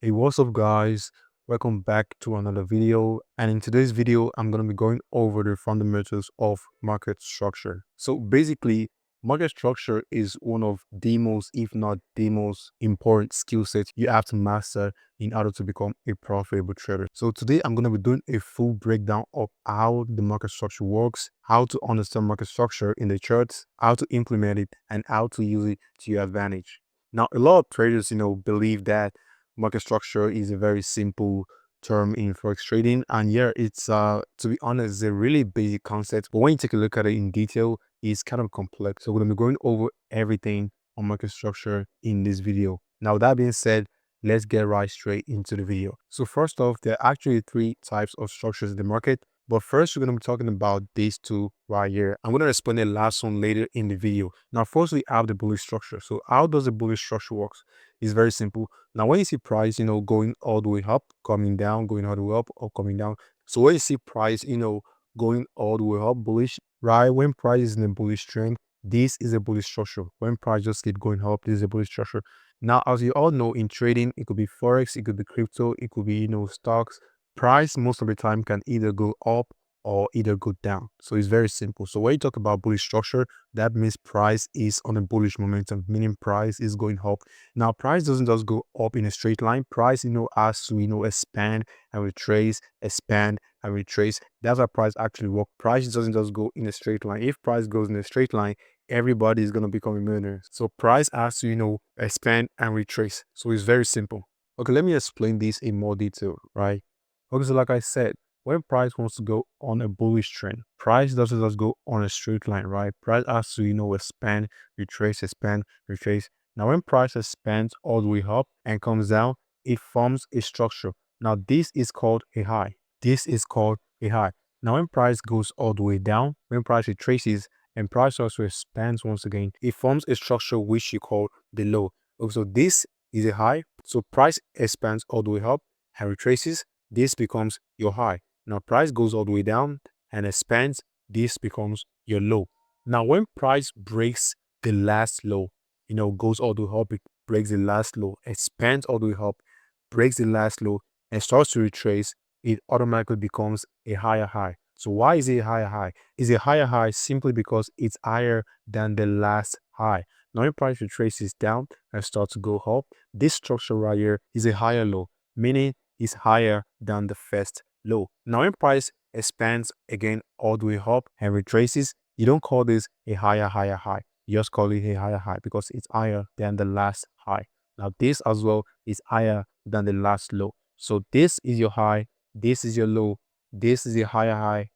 Hey, what's up, guys? Welcome back to another video. And in today's video, I'm going to be going over the fundamentals of market structure. So basically, market structure is one of the most, if not the most important skill sets you have to master in order to become a profitable trader. So today, I'm going to be doing a full breakdown of how the market structure works, how to understand market structure in the charts, how to implement it, and how to use it to your advantage. Now, a lot of traders, believe that market structure is a very simple term in forex trading, and yeah, it's to be honest, it's a really basic concept, but when you take a look at it in detail, it's kind of complex. So we're going to be going over everything on market structure in this video. Now, that being said, let's get right straight into the video. So first off, there are actually three types of structures in the market, but first, we're going to be talking about these two right here. I'm going to explain the last one later in the video. Now, first, we have the bullish structure. So how does the bullish structure work? It's very simple. Now, when you see price, going all the way up, coming down, going all the way up, or coming down. So when you see price, going all the way up, bullish, right? When price is in a bullish trend, this is a bullish structure. When price just keep going up, this is a bullish structure. Now, as you all know, in trading, it could be Forex, it could be crypto, it could be, stocks. Price most of the time can either go up or either go down. So it's very simple. So when you talk about bullish structure, that means price is on a bullish momentum, meaning price is going up. Now, price doesn't just go up in a straight line. Price, has to, expand and retrace, expand and retrace. That's how price actually works. Price doesn't just go in a straight line. If price goes in a straight line, everybody is going to become a millionaire. So price has to, expand and retrace. So it's very simple. Okay, let me explain this in more detail, right? Okay, so like I said, when price wants to go on a bullish trend, price doesn't just go on a straight line, right? Price has to, expand, retrace, expand, retrace. Now, when price expands all the way up and comes down, it forms a structure. Now, this is called a high. This is called a high. Now, when price goes all the way down, when price retraces and price also expands once again, it forms a structure which you call the low. So this is a high. So price expands all the way up and retraces. This becomes your high. Now, price goes all the way down and expands. This becomes your low. Now, when price breaks the last low, goes all the way up, it breaks the last low, expands all the way up, breaks the last low, and starts to retrace, it automatically becomes a higher high. So why is it a higher high? It's a higher high simply because it's higher than the last high. Now, when price retraces down and starts to go up, this structure right here is a higher low, meaning it's higher than the first low. Now, when price expands again all the way up and retraces, you don't call this a higher high. You just call it a higher high because it's higher than the last high. Now, this as well is higher than the last low. So this is your high, this is your low, this is a higher high,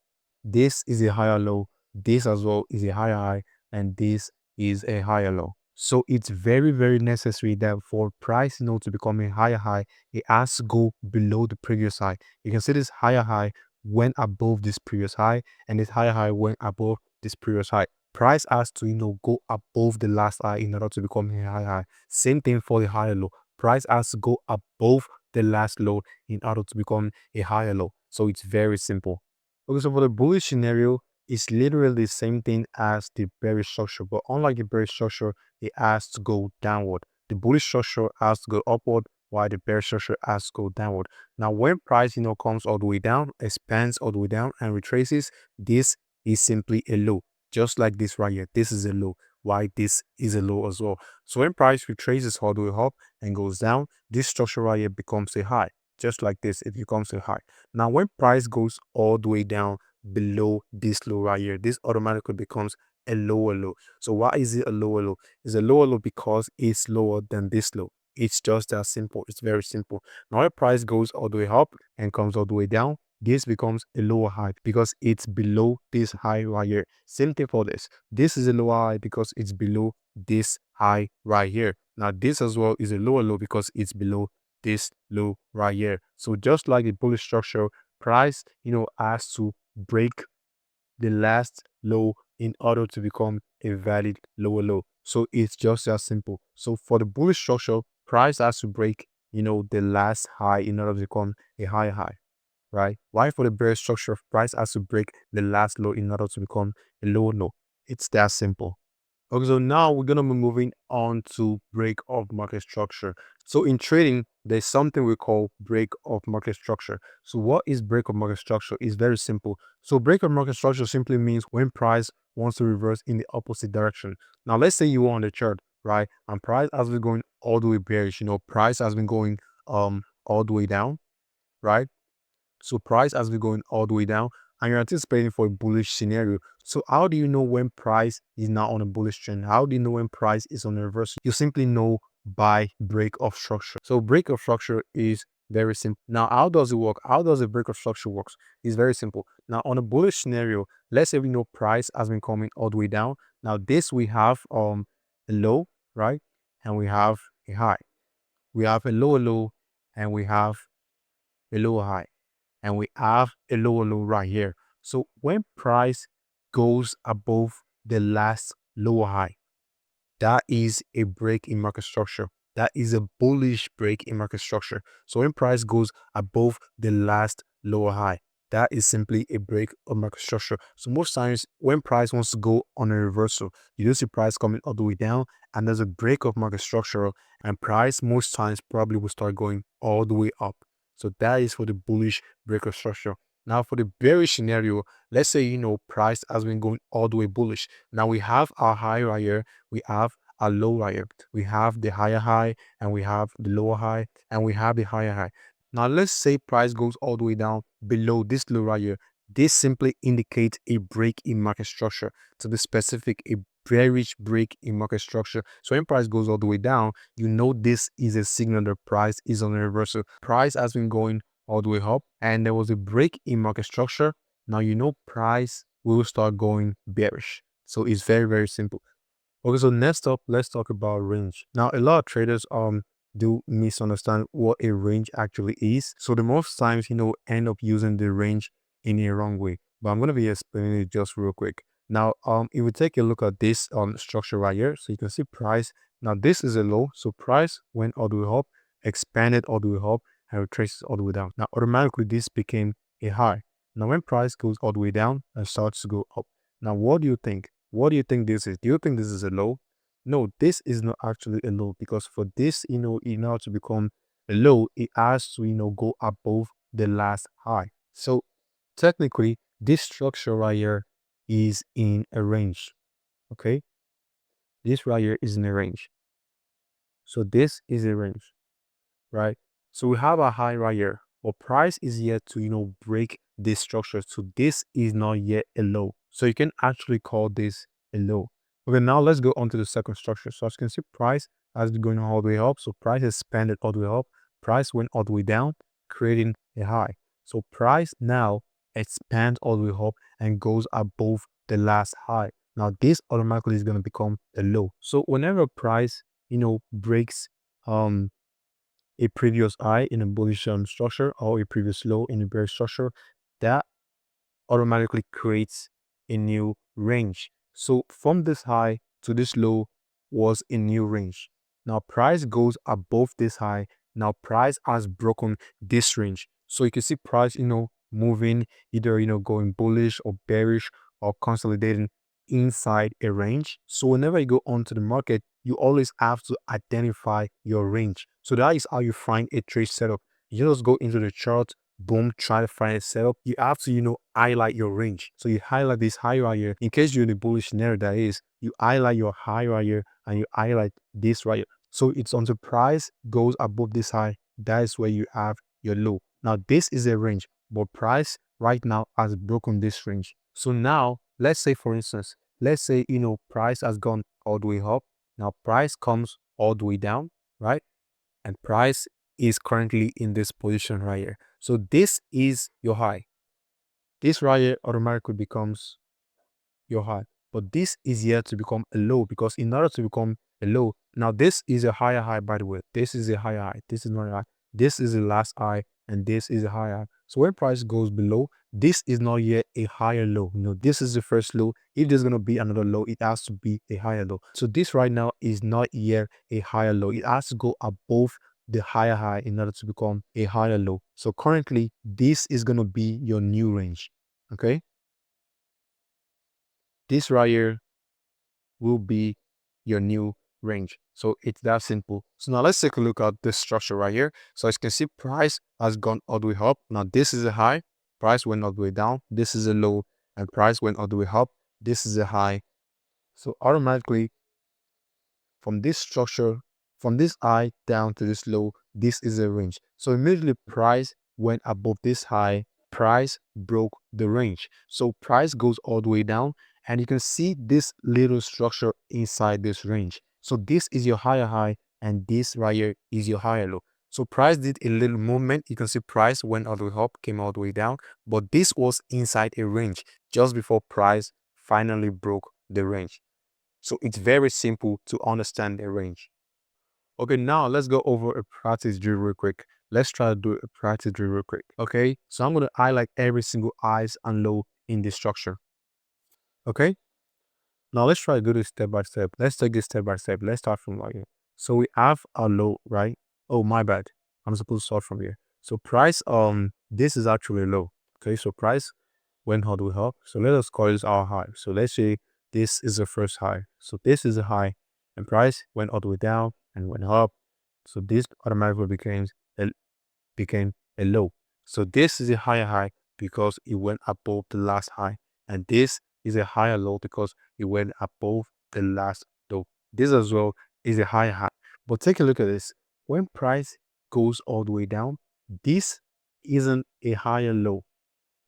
this is a higher low, this as well is a higher high, and this is a higher low. So it's very, very necessary that for price, to become a higher high, it has to go below the previous high. You can see this higher high when above this previous high, and this higher high when above this previous high. Price has to, go above the last high in order to become a higher high. Same thing for the higher low. Price has to go above the last low in order to become a higher low. So it's very simple. Okay, so for the bullish scenario, it's literally the same thing as the bearish structure, but unlike the bearish structure, it has to go downward. The bullish structure has to go upward, while the bearish structure has to go downward. Now, when price, comes all the way down, expands all the way down, and retraces, this is simply a low, just like this right here. This is a low. Why this is a low as well. So when price retraces all the way up and goes down, this structure right here becomes a high. Just like this, it becomes a high. Now, when price goes all the way down below this low right here, this automatically becomes a lower low. So why is it a lower low? It's a lower low because it's lower than this low. It's just that simple. It's very simple. Now, when price goes all the way up and comes all the way down, this becomes a lower high because it's below this high right here. Same thing for this. This is a lower high because it's below this high right here. Now, this as well is a lower low because it's below this low right here. So just like the bullish structure, price, has to break the last low in order to become a valid lower low. So it's just as simple. So for the bullish structure, price has to break, the last high in order to become a higher high, right? Why for the bearish structure, price has to break the last low in order to become a lower low. It's that simple. Okay, so now we're gonna be moving on to break of market structure. So in trading, there's something we call break of market structure. So what is break of market structure? It's very simple. So break of market structure simply means when price wants to reverse in the opposite direction. Now let's say you are on the chart, right? And price has been going all the way bearish. Price has been going all the way down, right? So price has been going all the way down and you're anticipating for a bullish scenario. So how do you know when price is not on a bullish trend? How do you know when price is on a reversal? You simply know by break of structure. So break of structure is very simple. Now, how does it work? How does a break of structure works? It's very simple. Now, on a bullish scenario, let's say we know price has been coming all the way down. Now, this we have a low, right? And we have a high. We have a lower low and we have a lower high and we have a lower low right here. So when price goes above the last lower high, that is a break in market structure. That is a bullish break in market structure. So when price goes above the last lower high, that is simply a break of market structure. So most times when price wants to go on a reversal, you do see price coming all the way down and there's a break of market structure and price most times probably will start going all the way up. So that is for the bullish break of structure. Now for the bearish scenario, let's say, price has been going all the way bullish. Now we have our high right here, we have a low right here. We have the higher high and we have the lower high and we have the higher high. Now let's say price goes all the way down below this low right here. This simply indicates a break in market structure. To be specific, a bearish break in market structure. So when price goes all the way down, you know this is a signal that price is on a reversal. Price has been going all the way up and there was a break in market structure. Now you know price will start going bearish. So it's very, very simple. Okay, so next up, let's talk about range. Now, a lot of traders do misunderstand what a range actually is. So the most times, end up using the range in a wrong way. But I'm gonna be explaining it just real quick. Now, if we take a look at this structure right here, so you can see price. Now, this is a low, so price went all the way up, expanded all the way up, and retraces all the way down. Now, automatically this became a high. Now, when price goes all the way down and starts to go up. Now, what do you think? What do you think this is? Do you think this is a low? No, this is not actually a low because for this, in order to become a low, it has to, go above the last high. So technically, this structure right here is in a range. Okay, this right here is in a range. So this is a range, right? So we have a high right here, but price is yet to, break this structure. So this is not yet a low. So you can actually call this a low. Okay, now let's go on to the second structure. So as you can see, price has been going all the way up. So price has expanded all the way up. Price went all the way down, creating a high. So price now expands all the way up and goes above the last high. Now this automatically is going to become a low. So whenever price, breaks a previous high in a bullish structure or a previous low in a bearish structure, that automatically creates a new range. So from this high to this low was a new range. Now price goes above this high. Now price has broken this range. So you can see price, moving either, going bullish or bearish or consolidating inside a range. So whenever you go onto the market, you always have to identify your range. So that is how you find a trade setup. You just go into the chart, boom, try to find a setup. You have to, highlight your range. So you highlight this high right here. In case you're in a bullish scenario, that is, you highlight your high right here and you highlight this right here. So it's until price goes above this high, that is where you have your low. Now this is a range, but price right now has broken this range. So now let's say, for instance, price has gone all the way up. Now price comes all the way down, right? And price is currently in this position right here. So this is your high. This right here automatically becomes your high. But this is yet to become a low because in order to become a low, now this is a higher high, by the way. This is a higher high. This is not a high. This is the last high and this is a higher high. So when price goes below, this is not yet a higher low. This is the first low. If there's going to be another low, it has to be a higher low. So this right now is not yet a higher low. It has to go above the higher high in order to become a higher low. So currently, this is going to be your new range. Okay. This right here will be your new range. So it's that simple. So now let's take a look at this structure right here. So as you can see, price has gone all the way up. Now this is a high, price went all the way down. This is a low, and price went all the way up. This is a high. So automatically from this structure, from this high down to this low, this is a range. So immediately price went above this high, price broke the range. So price goes all the way down, and you can see this little structure inside this range. So this is your higher high, and this right here is your higher low. So price did a little movement. You can see price went all the way up, came all the way down, but this was inside a range just before price finally broke the range. So it's very simple to understand the range. Okay, now let's go over a practice drill real quick. Let's try to do a practice drill real quick. Okay, so I'm going to highlight every single highs and low in this structure. Okay, now let's try to do this step by step. Let's take this step by step. Let's start from right here. So we have a low, right? Oh, my bad. I'm supposed to start from here. So price, this is actually low. Okay, so price went all the way up. So let us call this our high. So let's say this is the first high. So this is a high, and price went all the way down and went up. So this automatically became a low. So this is a higher high because it went above the last high, and this is a higher low because it went above the last low. This as well is a higher high. But take a look at this. When price goes all the way down, this isn't a higher low,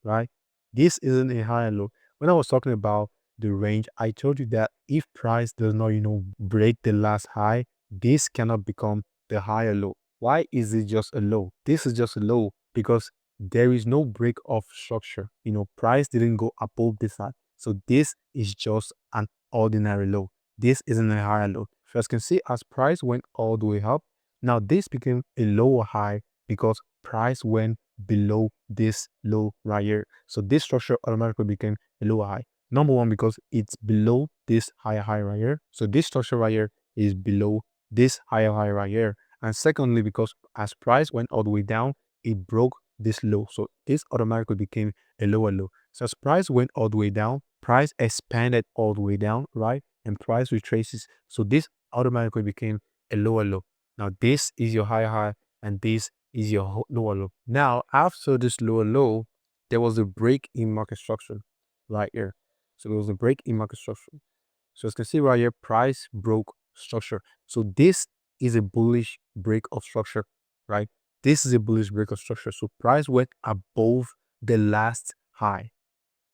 right? This isn't a higher low. When I was talking about the range, I told you that if price does not, break the last high, this cannot become the higher low. Why is it just a low? This is just a low because there is no break of structure. Price didn't go above this high. So this is just an ordinary low. This isn't a higher low. So as you can see, as price went all the way up, now this became a lower high because price went below this low right here. So this structure automatically became a lower high. Number one, because it's below this higher high right here. So this structure right here is below this higher high right here. And secondly, because as price went all the way down, it broke this low. So this automatically became a lower low. So as price went all the way down, price expanded all the way down, right? And price retraces. So this automatically became a lower low. Now this is your higher high, and this is your lower low. Now, after this lower low, there was a break in market structure right here. So there was a break in market structure. So as you can see right here, price broke structure. So this is a bullish break of structure, right? This is a bullish break of structure. So price went above the last high.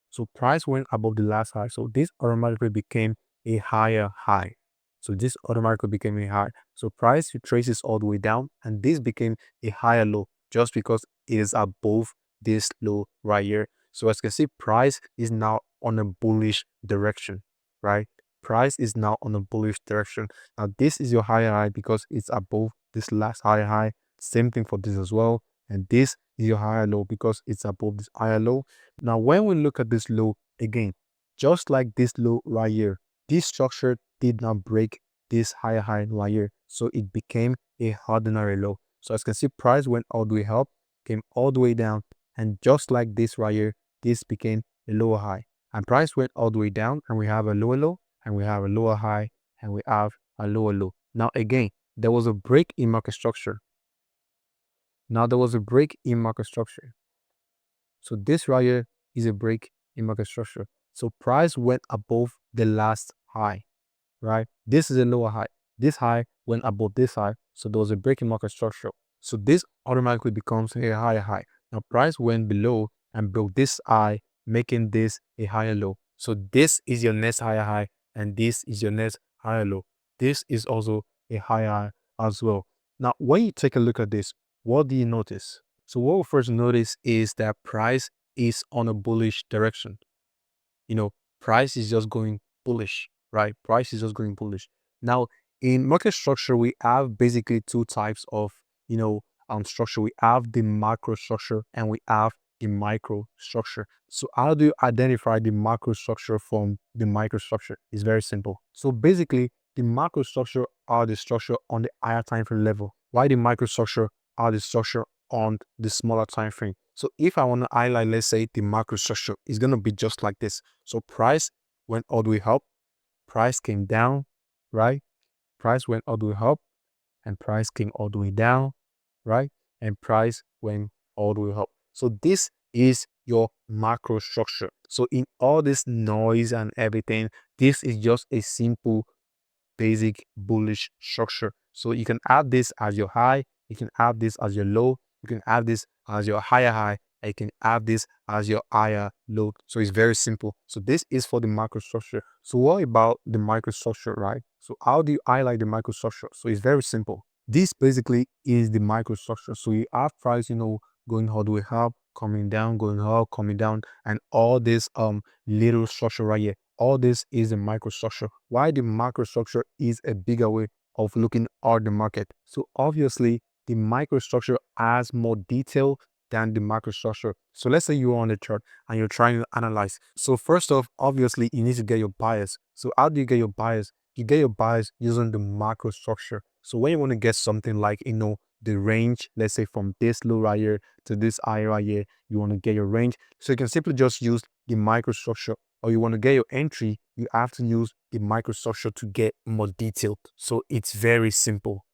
So price went above the last high. So this automatically became a higher high. So this automatically became a high. So price retraces all the way down, and this became a higher low just because it is above this low right here. So as you can see, price is now on a bullish direction, right? Price is now on a bullish direction. Now this is your higher high because it's above this last higher high. Same thing for this as well. And this is your higher low because it's above this higher low. Now, when we look at this low again, just like this low right here, this structure did not break this higher high right here. So it became a ordinary low. So as you can see, price went all the way up, came all the way down. And just like this right here, this became a lower high. And price went all the way down, and we have a lower low, and we have a lower high, and we have a lower low. Now again, there was a break in market structure. Now there was a break in market structure. So this right here is a break in market structure. So price went above the last high, right? This is a lower high. This high went above this high. So there was a break in market structure. So this automatically becomes a higher high. Now price went below and broke this high, making this a higher low. So this is your next higher high, and this is your next higher low. This is also a higher high as well. Now, when you take a look at this, what do you notice? So what we first notice is that price is on a bullish direction. Price is just going bullish, right? Price is just going bullish. Now, in market structure, we have basically two types of, structure. We have the macro structure and we have the micro structure. So how do you identify the macro structure from the micro structure? It's very simple. So basically, the macro structure are the structure on the higher time frame level, while the micro structure are the structure on the smaller time frame. So if I want to highlight, let's say the macro structure is going to be just like this. So price went all the way up, price came down, right? Price went all the way up and price came all the way down, right? And price went all the way up. So this is your macro structure. So in all this noise and everything, this is just a simple basic bullish structure. So you can have this as your high, you can have this as your low, you can have this as your higher high, and you can have this as your higher low. So it's very simple. So this is for the microstructure. So what about the microstructure, right? So how do you highlight the microstructure? So it's very simple. This basically is the microstructure. So you have price, going all the way up, coming down, going up, coming down, and all this little structure right here. All this is a microstructure. Why the microstructure is a bigger way of looking at the market. So obviously the microstructure has more detail than the macrostructure. So let's say you're on the chart and you're trying to analyze. So first off, obviously you need to get your bias. So how do you get your bias? You get your bias using the macrostructure. So when you want to get something like, the range, let's say from this low right here to this high right here, you want to get your range. So you can simply just use the microstructure, or you want to get your entry, you have to use the microstructure to get more detailed. So it's very simple.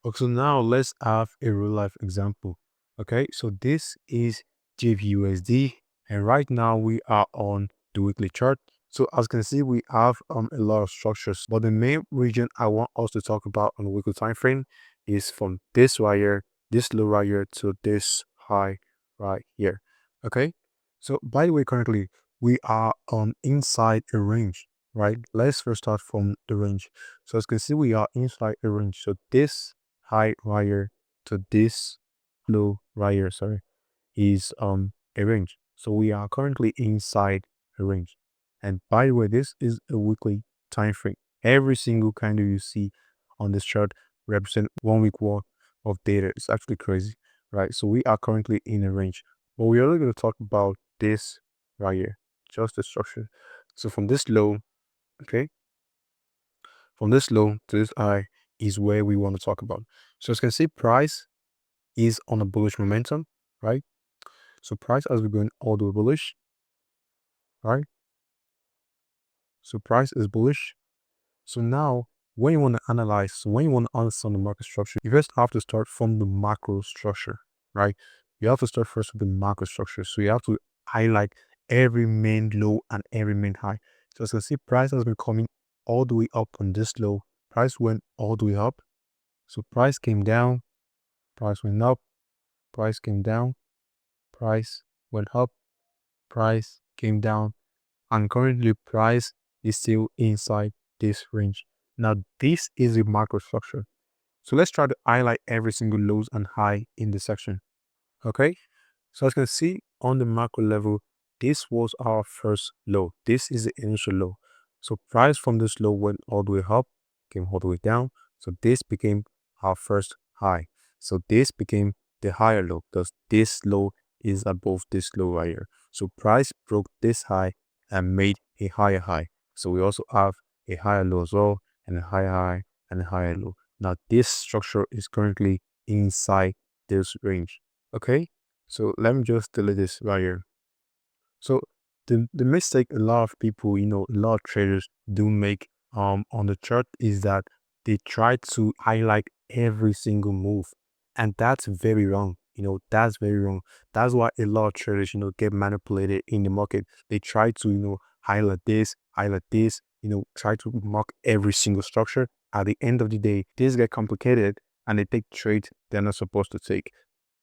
Okay, so now let's have a real life example. Okay, so this is JVUSD, and right now we are on the weekly chart. So as you can see, we have a lot of structures, but the main region I want us to talk about on the weekly time frame is from this right here, this low right here, to this high right here. Okay, so by the way, currently we are inside a range, right? Let's first start from the range. So as you can see, we are inside a range. So this high wire to this low wire, sorry, is a range. So we are currently inside a range. And by the way, this is a weekly time frame. Every single candle you see on this chart represent 1 week worth of data. It's actually crazy, right? So we are currently in a range. But we are only going to talk about this right here, just the structure. So from this low, okay, from this low to this high is where we want to talk about. So as you can see, price is on a bullish momentum, right? So price has been going all the way bullish, right? So price is bullish. So now when you want to analyze, so when you want to understand the market structure, you first have to start from the macro structure, right? You have to start first with the macro structure. So you have to highlight every main low and every main high. So as you can see, price has been coming all the way up on this low. Price went all the way up. So price came down, price went up, price came down, price went up, price came down, and currently price is still inside this range. Now this is the macro structure. So let's try to highlight every single lows and high in this section. Okay, so as you can see on the macro level, this was our first low. This is the initial low. So price from this low went all the way up, came all the way down. So this became our first high. So this became the higher low because this low is above this low right here. So price broke this high and made a higher high. So we also have a higher low as well, and a higher high and a higher low. Now this structure is currently inside this range. Okay, so let me just delete this right here. So the mistake a lot of people, a lot of traders do make on the chart is that they try to highlight every single move. And that's very wrong. That's very wrong. That's why a lot of traders, get manipulated in the market. They try to, highlight this, try to mark every single structure. At the end of the day, things get complicated and they take trades they're not supposed to take.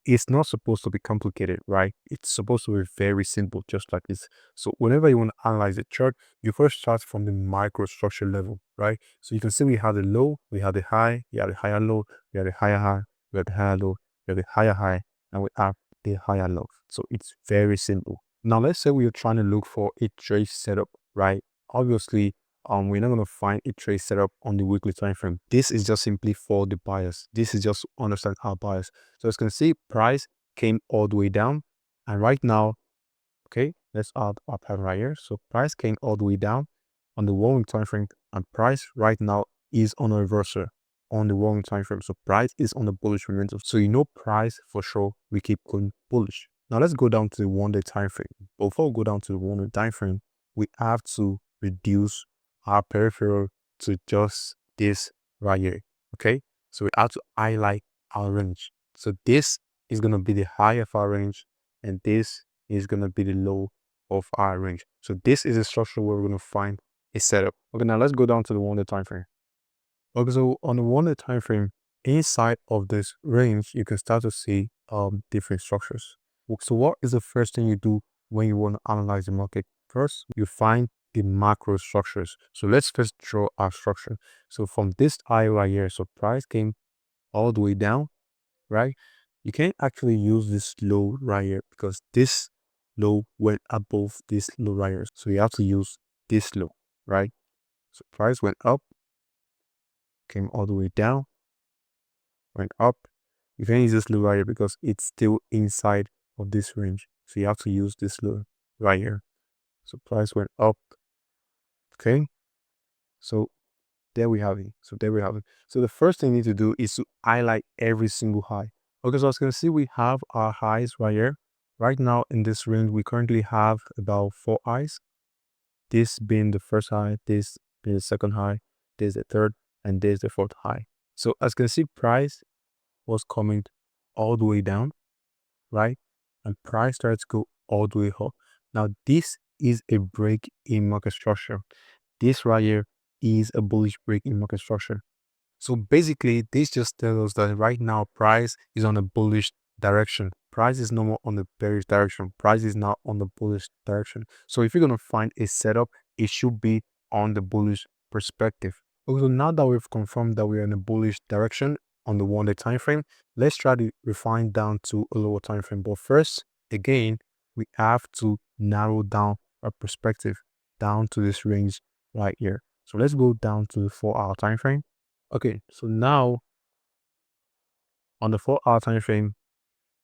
It's not supposed to be complicated, right? It's supposed to be very simple, just like this. So whenever you want to analyze a chart, you first start from the microstructure level, right? So you can see we have the low, we have the high, we have the higher low, we have the higher high, we have the higher low, we have the higher high, and we have the higher low. So it's very simple. Now let's say we are trying to look for a trade setup, right? Obviously, we're not going to find a trade setup on the weekly time frame. This is just simply for the buyers. This is just to understand our buyers. So as you can see, price came all the way down. And right now, okay, let's add our pattern right here. So price came all the way down on the 1 week time frame, and price right now is on a reversal on the 1 week time frame. So price is on the bullish momentum. So price for sure we keep going bullish. Now let's go down to the 1 day time frame. Before we go down to the 1 day time frame, we have to reduce our peripheral to just this right here. Okay, so we have to highlight our range. So this is going to be the high of our range, and this is going to be the low of our range. So this is a structure where we're going to find a setup. Okay, now let's go down to the 1 day time frame. Okay, so on the 1 day time frame, inside of this range, you can start to see different structures. So what is the first thing you do when you want to analyze the market? First, you find the macro structures. So let's first draw our structure. So from this high right here, so price came all the way down, right? You can't actually use this low right here because this low went above this low right here. So you have to use this low, right? So price went up, came all the way down, went up. You can use this low right here because it's still inside of this range. So you have to use this low right here. So price went up. Okay. So there we have it. So there we have it. So the first thing you need to do is to highlight every single high. Okay, so as you can see, we have our highs right here. Right now in this range, we currently have about 4 highs. This being the first high, this being the second high, this the third, and this the fourth high. So as you can see, price was coming all the way down, right? And price started to go all the way up. Now this is a break in market structure. This right here is a bullish break in market structure. So basically, this just tells us that right now price is on a bullish direction. Price is no more on the bearish direction. Price is now on the bullish direction. So if you're going to find a setup, it should be on the bullish perspective. Okay, so now that we've confirmed that we're in a bullish direction on the 1 day time frame, let's try to refine down to a lower time frame. But first, again, we have to narrow down our perspective down to this range right here. So let's go down to the 4-hour time frame. Okay, so now on the 4-hour time frame,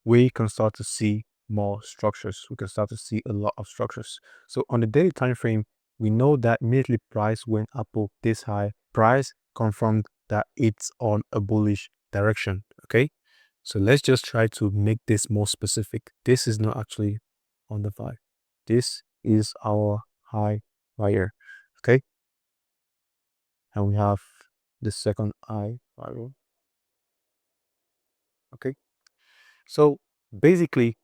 we can start to see more structures. We can start to see a lot of structures. So on the daily time frame, we know that immediately price went up this high. Price confirmed that it's on a bullish direction. Okay, so let's just try to make this more specific. This is not actually on the 5. This is our high right here. Okay, and we have the second high right here. Okay, so basically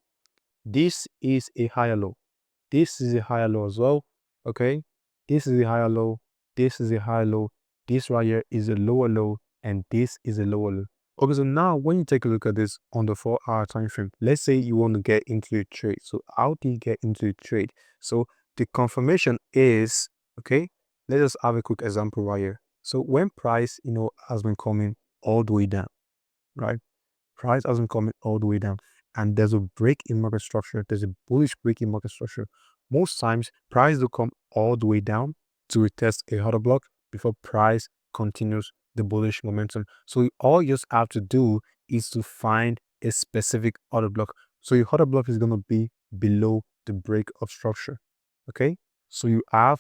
this is a higher low. This is a higher low as well. Okay, this is a higher low. This is a higher low. This right here is a lower low, and this is a lower low. Okay, so now when you take a look at this on the 4-hour time frame, let's say you want to get into a trade. So how do you get into a trade? So the confirmation is, okay, let's just have a quick example right here. So when price, has been coming all the way down, right? Price hasn't come all the way down, and there's a break in market structure. There's a bullish break in market structure. Most times, price will come all the way down to retest a order block before price continues the bullish momentum. So all you just have to do is to find a specific order block. So your order block is going to be below the break of structure. Okay, so you have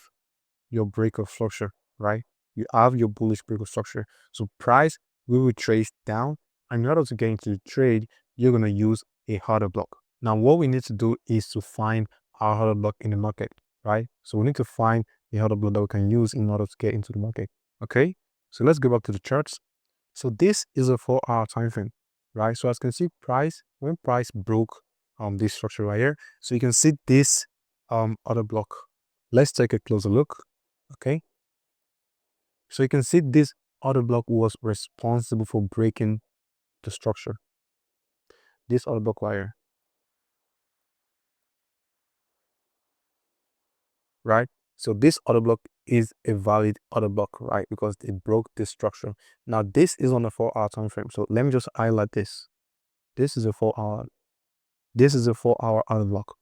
your break of structure, right? You have your bullish break of structure. So price will trace down, and in order to get into the trade, you're going to use a harder block. Now, what we need to do is to find our harder block in the market, right? So we need to find the harder block that we can use in order to get into the market. Okay, so let's go back to the charts. So this is a 4-hour time frame, right? So as you can see, when price broke this structure right here, so you can see this other block. Let's take a closer look. Okay, so you can see this other block was responsible for breaking the structure. This other block right here, right? So this other block is a valid other block, right? Because it broke this structure. Now this is on a 4-hour time frame. So let me just highlight this. This is a 4-hour. This is a 4-hour other block.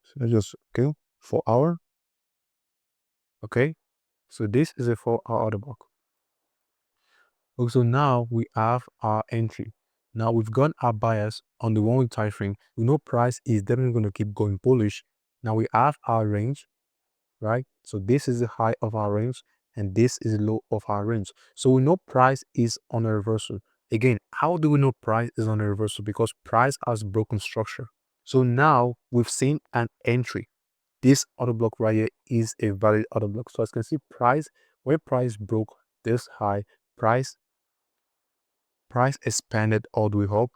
So let's just 4-hour. Okay. So this is a 4-hour other block. Okay, so now we have our entry. Now we've got our bias on the 1 week time frame. We know price is definitely going to keep going bullish. Now we have our range, right? So this is the high of our range, and this is the low of our range. So we know price is on a reversal. Again, how do we know price is on a reversal? Because price has broken structure. So now we've seen an entry. This order block right here is a valid order block. So as you can see, when price broke this high, price price expanded all the way up.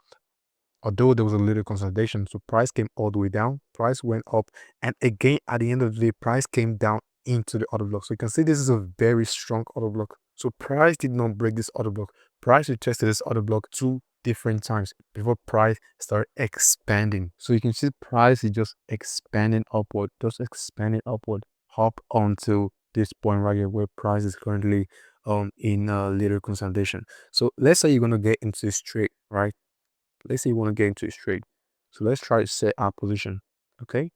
Although there was a little consolidation, so price came all the way down, price went up, and again at the end of the day, price came down into the order block. So you can see this is a very strong order block. So price did not break this order block. Price retested this order block 2 different times before price started expanding. So you can see price is just expanding upward, up onto this point right here where price is currently in a little consolidation. So let's say you're gonna get into this trade, right? Let's say you want to get into a trade. So let's try to set our position. Okay.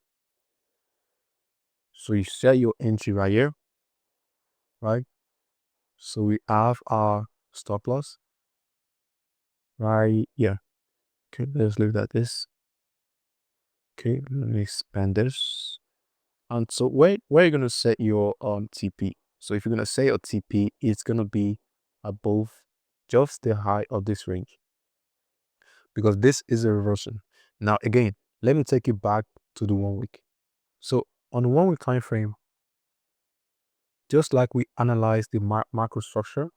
So you set your entry right here, right? So we have our stop loss right here. Okay, let's leave that this. Okay, let me expand this. And so where you're gonna set your TP. So if you're gonna set your TP, it's gonna be above just the high of this range because this is a reversion. Now again, let me take you back to the 1 week. So on the 1 week time frame, just like we analyze the macro structure,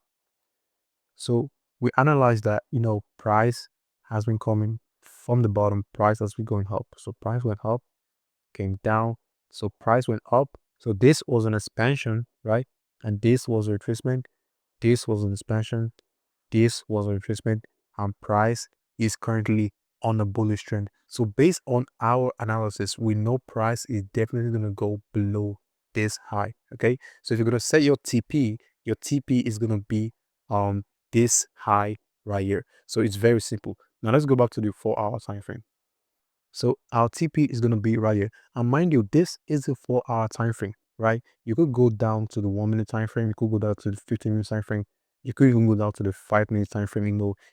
so we analyze that price has been coming from the bottom, price has been going up. So price went up, came down, so price went up. So this was an expansion, right? And this was a retracement, this was an expansion, this was a retracement, and price is currently on a bullish trend. So based on our analysis, we know price is definitely going to go below this high. Okay, so if you're going to set your TP is going to be this high right here. So it's very simple. Now let's go back to the 4-hour time frame. So our TP is going to be right here. And mind you, this is a 4-hour time frame, right? You could go down to the 1 minute time frame. You could go down to the 15-minute time frame. You could even go down to the 5 minute time frame,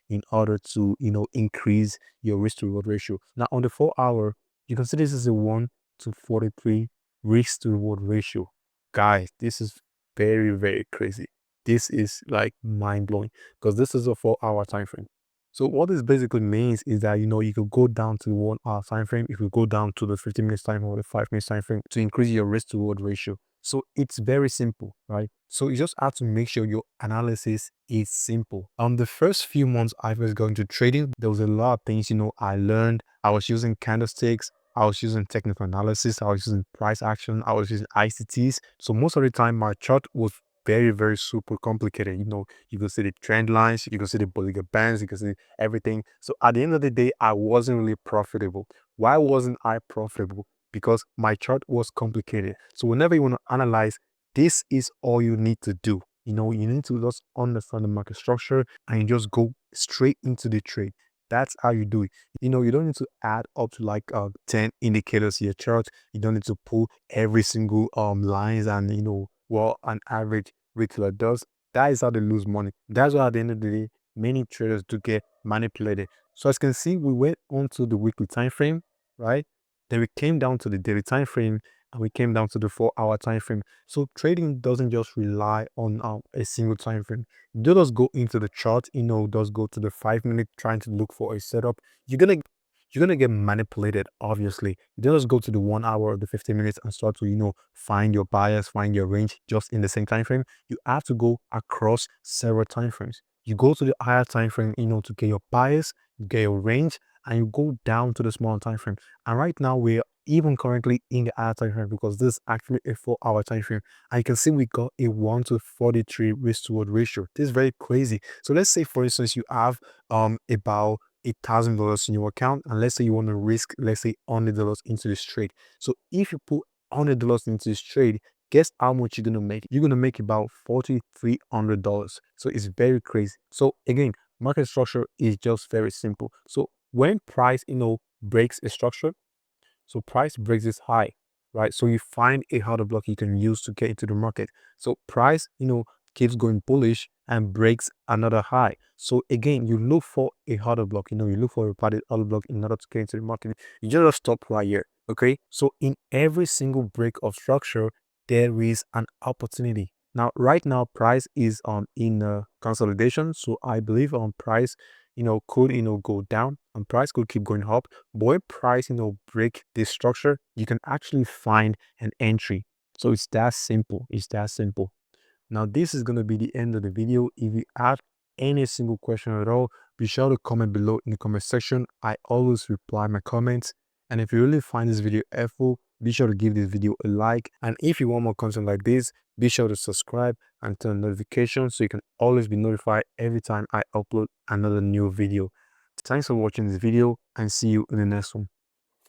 in order to, increase your risk to reward ratio. Now on the 4-hour, you can see this is a 1 to 43 risk to reward ratio. Guys, this is very, very crazy. This is like mind blowing because this is a 4-hour time frame. So what this basically means is that you could go down to the 1 hour time frame, if you go down to the 15 minutes time or the 5 minutes time frame to increase your risk to reward ratio. So it's very simple, right? So you just have to make sure your analysis is simple. On the first few months I was going to trading, there was a lot of things I learned. I was using candlesticks, I was using technical analysis, I was using price action, I was using ICTs. So most of the time my chart was very, very super complicated. You can see the trend lines, you can see the Bollinger Bands, you can see everything. So at the end of the day, I wasn't really profitable. Why wasn't I profitable? Because my chart was complicated. So whenever you want to analyze, this is all you need to do. You need to just understand the market structure and you just go straight into the trade. That's how you do it. You don't need to add up to like 10 indicators to your chart. You don't need to pull every single lines and what an average retailer does. That is how they lose money. That's why at the end of the day, many traders do get manipulated. So as you can see, we went on to the weekly time frame, right? Then we came down to the daily time frame and we came down to the 4-hour time frame. So trading doesn't just rely on a single time frame. You don't just go into the chart, just go to the 5 minute trying to look for a setup. You're gonna get manipulated, obviously. You don't just go to the 1 hour or the 15 minutes and start to, find your bias, find your range just in the same time frame. You have to go across several time frames. You go to the higher time frame, to get your bias, you get your range, and you go down to the smaller time frame. And right now we're even currently in the higher time frame because this is actually a 4-hour time frame. And you can see we got a 1 to 43 risk to reward ratio. This is very crazy. So let's say, for instance, you have about $1,000 in your account, and let's say you want to risk, let's say, $100 into this trade. So if you put $100 into this trade, guess how much you're gonna make? You're gonna make about $4,300. So it's very crazy. So again, market structure is just very simple. So when price breaks a structure, so price breaks this high, right? So you find a harder block you can use to get into the market. So price, keeps going bullish and breaks another high. So again, you look for a harder block, you look for a padded harder block in order to get into the market. You just stop right here, okay? So in every single break of structure, there is an opportunity. Now, right now, price is in consolidation. So I believe on price, could go down and price could keep going up. But when price break this structure, you can actually find an entry. So it's that simple. It's that simple. Now, this is going to be the end of the video. If you have any single question at all, be sure to comment below in the comment section. I always reply my comments. And if you really find this video helpful, be sure to give this video a like. And if you want more content like this, be sure to subscribe and turn notifications so you can always be notified every time I upload another new video. Thanks for watching this video and see you in the next one.